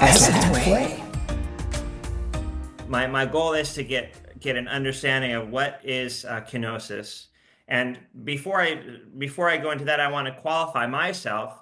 Azlanz Way. My goal is to get an understanding of what is kenosis. And before I go into that, I want to qualify myself.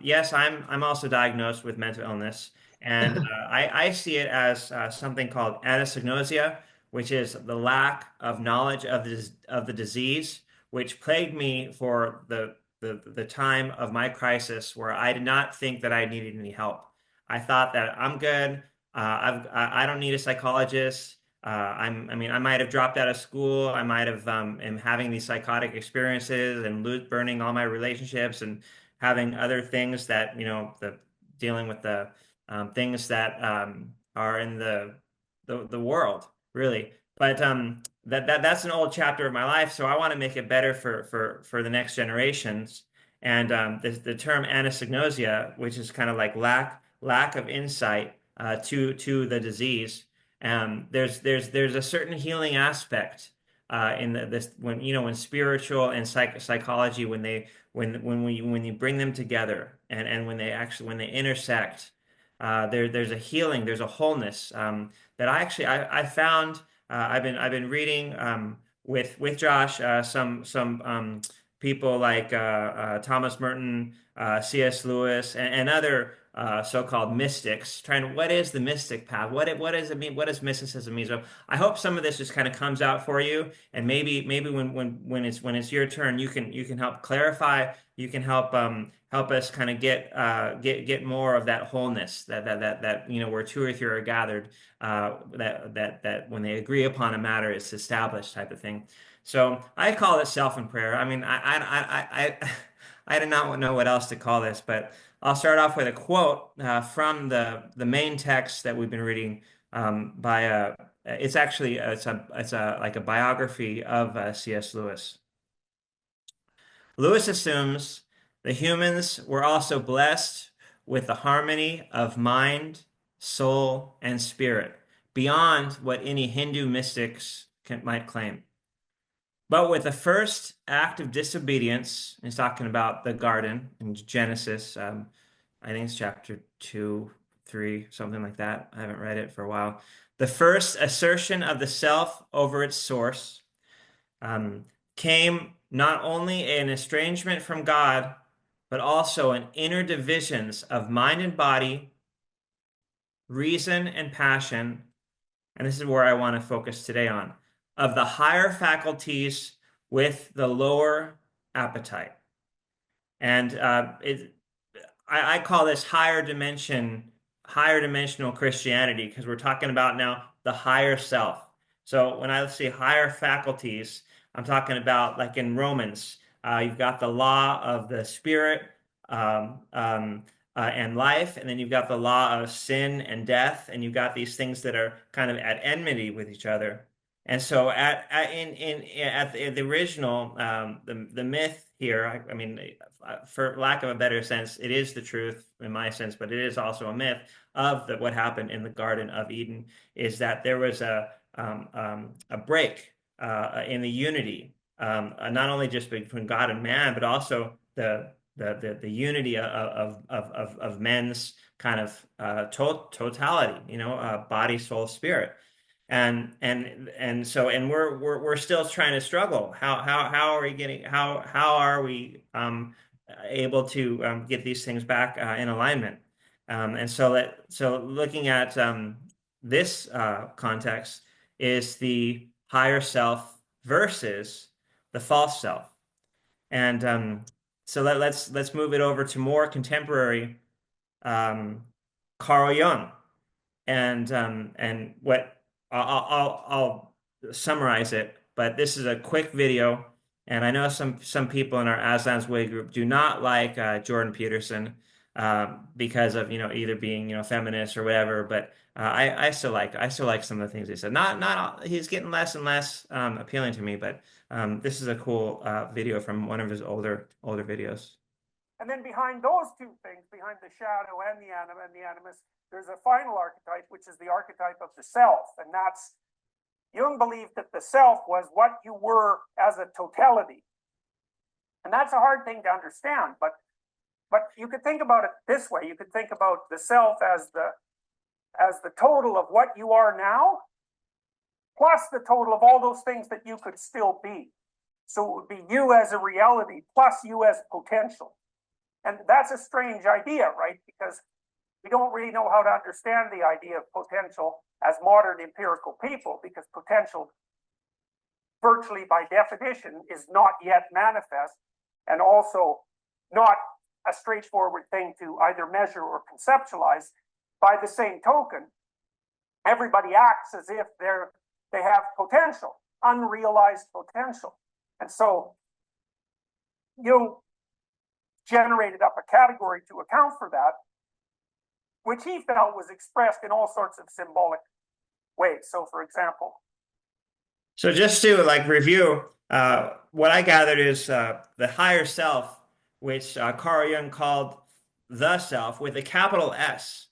Yes, I'm also diagnosed with mental illness, and I see it as something called anosognosia, which is the lack of knowledge of the disease, which plagued me for the time of my crisis, where I did not think that I needed any help. I thought that I'm good. I don't need a psychologist. I mean, I might have dropped out of school. I might have am having these psychotic experiences and burning all my relationships and having other things that, the dealing with the things that are in the world, really. But that's an old chapter of my life, so I want to make it better for the next generations. And the term anosognosia, which is kind of like lack of insight to the disease. There's a certain healing aspect in this when spiritual and psychology when you bring them together and when they intersect, there's a healing, there's a wholeness that I found. I've been reading with Josh some people like Thomas Merton, C.S. Lewis, and other so-called mystics, what is the mystic path? What does it mean? What does mysticism mean? So I hope some of this just kind of comes out for you, and maybe when it's your turn, you can help clarify. You can help us kind of get more of that wholeness that where two or three are gathered, that when they agree upon a matter, it's established type of thing. So I call it self and prayer. I mean, I do not know what else to call this, but I'll start off with a quote from the main text that we've been reading by it's actually it's a like a biography of C.S. Lewis. Lewis assumes the humans were also blessed with the harmony of mind, soul, and spirit beyond what any Hindu mystics might claim. But with the first act of disobedience, he's talking about the garden in Genesis. I think it's chapter 2, 3, something like that. I haven't read it for a while. The first assertion of the self over its source um, came not only an estrangement from God, but also an inner divisions of mind and body, reason and passion. And this is where I want to focus today on, of the higher faculties with the lower appetite. And I call this higher dimensional Christianity, because we're talking about now the higher self. So when I say higher faculties, I'm talking about like in Romans, you've got the law of the spirit and life, and then you've got the law of sin and death, and you've got these things that are kind of at enmity with each other. And so at the original, the myth here, I mean, for lack of a better sense, it is the truth in my sense, but it is also a myth of what happened in the Garden of Eden, is that there was a break in the unity, not only just between God and man, but also the unity of men's kind of totality, body, soul, spirit. And we're still trying to struggle. How are we getting how are we able to get these things back in alignment? And so looking at this context is the higher self versus the false self. And so let's move it over to more contemporary Carl Jung, and what I'll summarize it, but this is a quick video, and I know some people in our Azlanz Way group do not like Jordan Peterson because of either being feminist or whatever, but I still like some of the things he said. Not he's getting less and less appealing to me, but this is a cool video from one of his older videos. And then behind those two things, behind the shadow and the animus, there's a final archetype, which is the archetype of the self. And that's, Jung believed that the self was what you were as a totality. And that's a hard thing to understand, but But you could think about it this way. You could think about the self as the total of what you are now, plus the total of all those things that you could still be. So it would be you as a reality plus you as potential. And that's a strange idea, right? Because we don't really know how to understand the idea of potential as modern empirical people, because potential, virtually by definition, is not yet manifest, and also not a straightforward thing to either measure or conceptualize. By the same token, everybody acts as if they have potential, unrealized potential. And so Jung generated up a category to account for that, which he felt was expressed in all sorts of symbolic ways. So, for example, So just to like review, what I gathered is the higher self, which Carl Jung called the self with a capital S.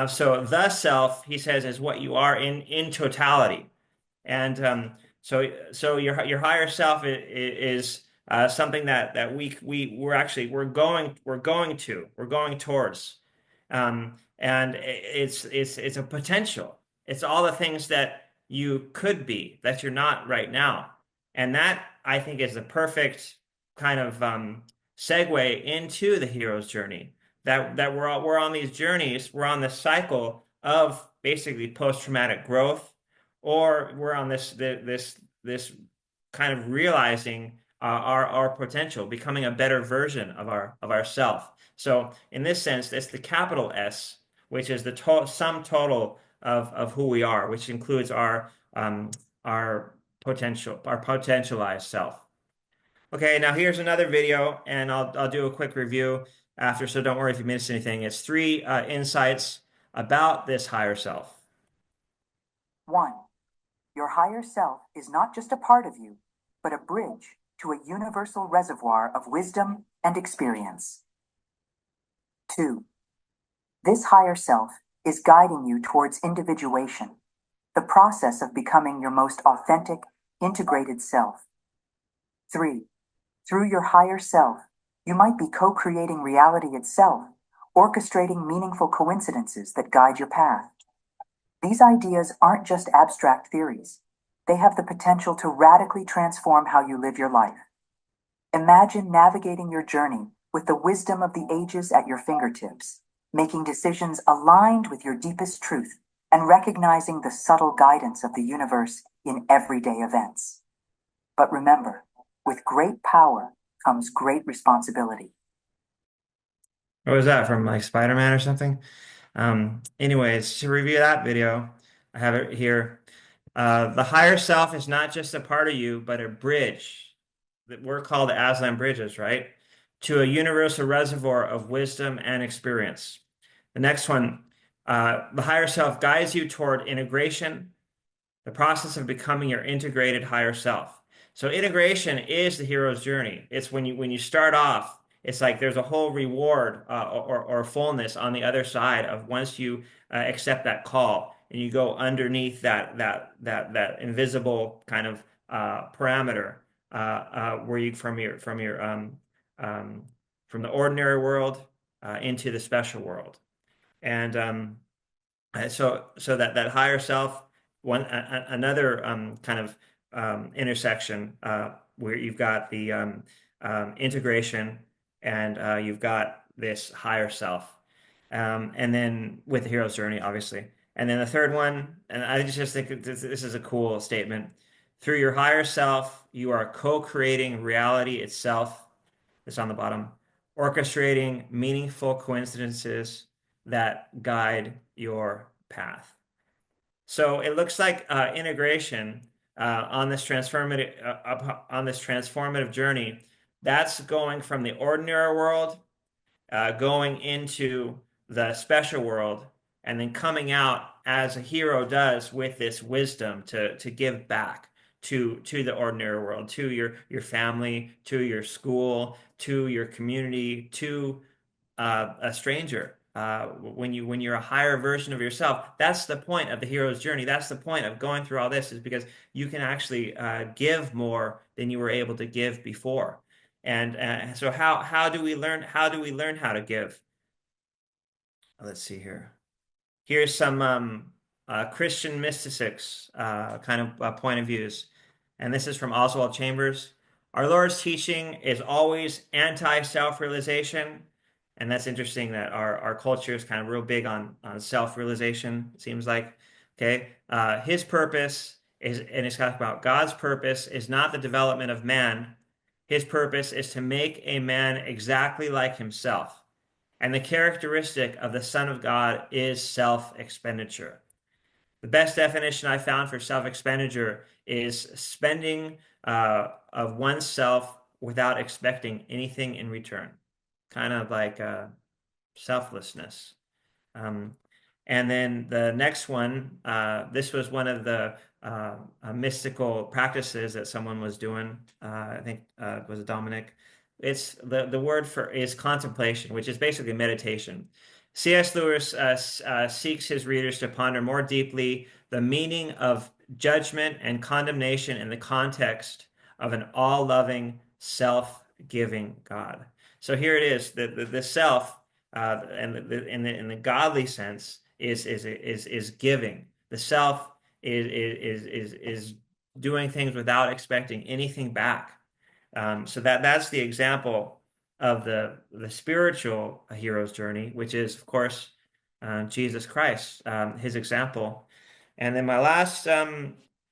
So the self, he says, is what you are in totality, and so your higher self is something that we're going towards, and it's a potential. It's all the things that you could be that you're not right now, and that I think is the perfect kind of segue into the hero's journey. That we're on these journeys, we're on this cycle of basically post-traumatic growth, or we're on this kind of realizing our potential, becoming a better version of ourself. So in this sense, it's the capital S, which is the sum total of who we are, which includes our potentialized self. Okay, now here's another video, and I'll do a quick review after, so don't worry if you missed anything. It's three insights about this higher self. 1. Your higher self is not just a part of you, but a bridge to a universal reservoir of wisdom and experience. 2. This higher self is guiding you towards individuation, the process of becoming your most authentic, integrated self. 3. Through your higher self, you might be co-creating reality itself, orchestrating meaningful coincidences that guide your path. These ideas aren't just abstract theories. They have the potential to radically transform how you live your life. Imagine navigating your journey with the wisdom of the ages at your fingertips, making decisions aligned with your deepest truth, and recognizing the subtle guidance of the universe in everyday events. But remember, with great power comes great responsibility. What was that from, like Spider-Man or something? Anyways, to review that video, I have it here. The higher self is not just a part of you, but a bridge that we're called Azlanz bridges, right? To a universal reservoir of wisdom and experience. The next one, the higher self guides you toward integration, the process of becoming your integrated higher self. So integration is the hero's journey. It's when you start off, it's like there's a whole reward or fullness on the other side of once you accept that call and you go underneath that invisible kind of parameter where you from the ordinary world into the special world. And so that higher self, another kind of intersection where you've got the integration and you've got this higher self, and then with the hero's journey, obviously. And then the third one, and I just think this is a cool statement. Through your higher self, you are co-creating reality itself. It's on the bottom. Orchestrating meaningful coincidences that guide your path. So it looks like integration on this transformative journey, that's going from the ordinary world, going into the special world, and then coming out as a hero does with this wisdom to give back to the ordinary world, to your family, to your school, to your community, to a stranger. When you're a higher version of yourself, that's the point of the hero's journey. That's the point of going through all this, is because you can actually give more than you were able to give before. And so how do we learn how to give? Let's see here. Here's some Christian mystics kind of point of views. And this is from Oswald Chambers. Our Lord's teaching is always anti-self-realization. And that's interesting that our culture is kind of real big on self-realization, it seems like. Okay. His purpose is, and it's talking about God's purpose is not the development of man. His purpose is to make a man exactly like himself. And the characteristic of the Son of God is self-expenditure. The best definition I found for self-expenditure is spending of oneself without expecting anything in return, kind of like selflessness. And then the next one, this was one of the mystical practices that someone was doing. I think it was Dominic. It's the word for is contemplation, which is basically meditation. C.S. Lewis seeks his readers to ponder more deeply the meaning of judgment and condemnation in the context of an all-loving, self-giving God. So here it is, the self, and in the godly sense is giving. The self is doing things without expecting anything back. So that's the example of the spiritual hero's journey, which is, of course, Jesus Christ, his example. And then my last,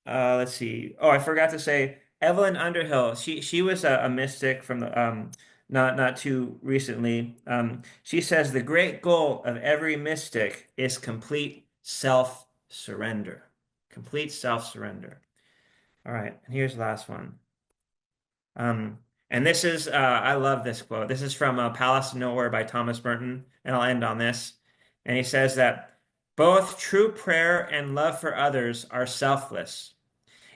let's see. Oh, I forgot to say, Evelyn Underhill. She was a mystic from the not too recently. She says the great goal of every mystic is complete self-surrender. Complete self-surrender. All right, and here's the last one. And this is, I love this quote. This is from Palace of Nowhere by Thomas Merton, and I'll end on this. And he says that both true prayer and love for others are selfless,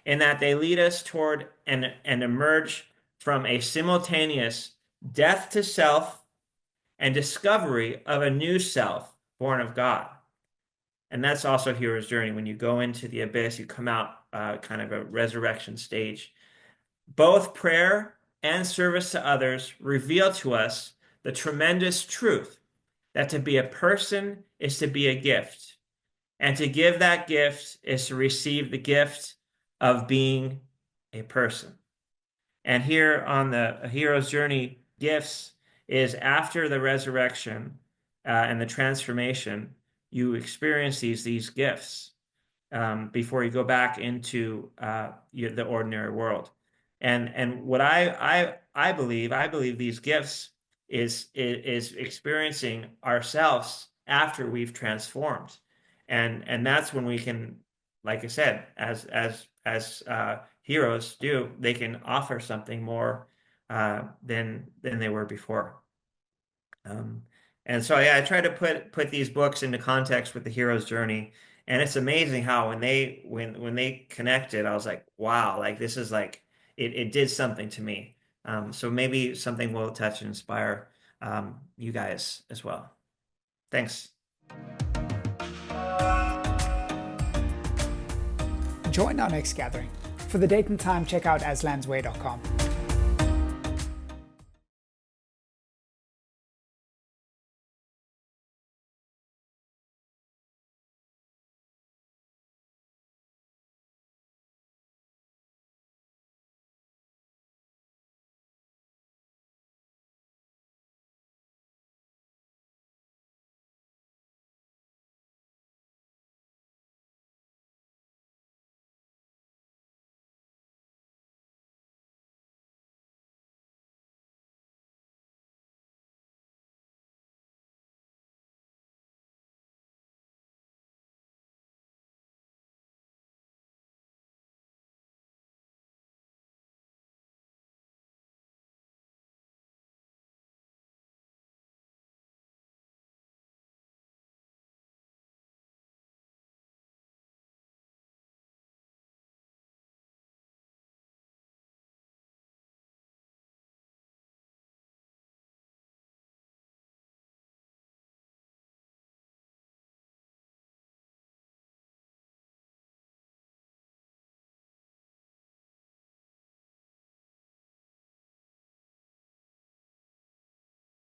in that they lead us toward and emerge from a simultaneous death to self and discovery of a new self born of God. And that's also hero's journey. When you go into the abyss, you come out kind of a resurrection stage. Both prayer and service to others reveal to us the tremendous truth that to be a person is to be a gift, and to give that gift is to receive the gift of being a person. And here on the hero's journey, gifts is after the resurrection and the transformation, you experience these gifts before you go back into the ordinary world. And what I believe these gifts is experiencing ourselves after we've transformed, and that's when we can, like I said, as heroes do, they can offer something more than they were before. And so yeah, I try to put these books into context with the hero's journey, and it's amazing how when they connected, I was like, wow, like this is like it did something to me. So maybe something will touch and inspire you guys as well. Thanks. Join our next gathering. For the date and time, check out azlanzway.com.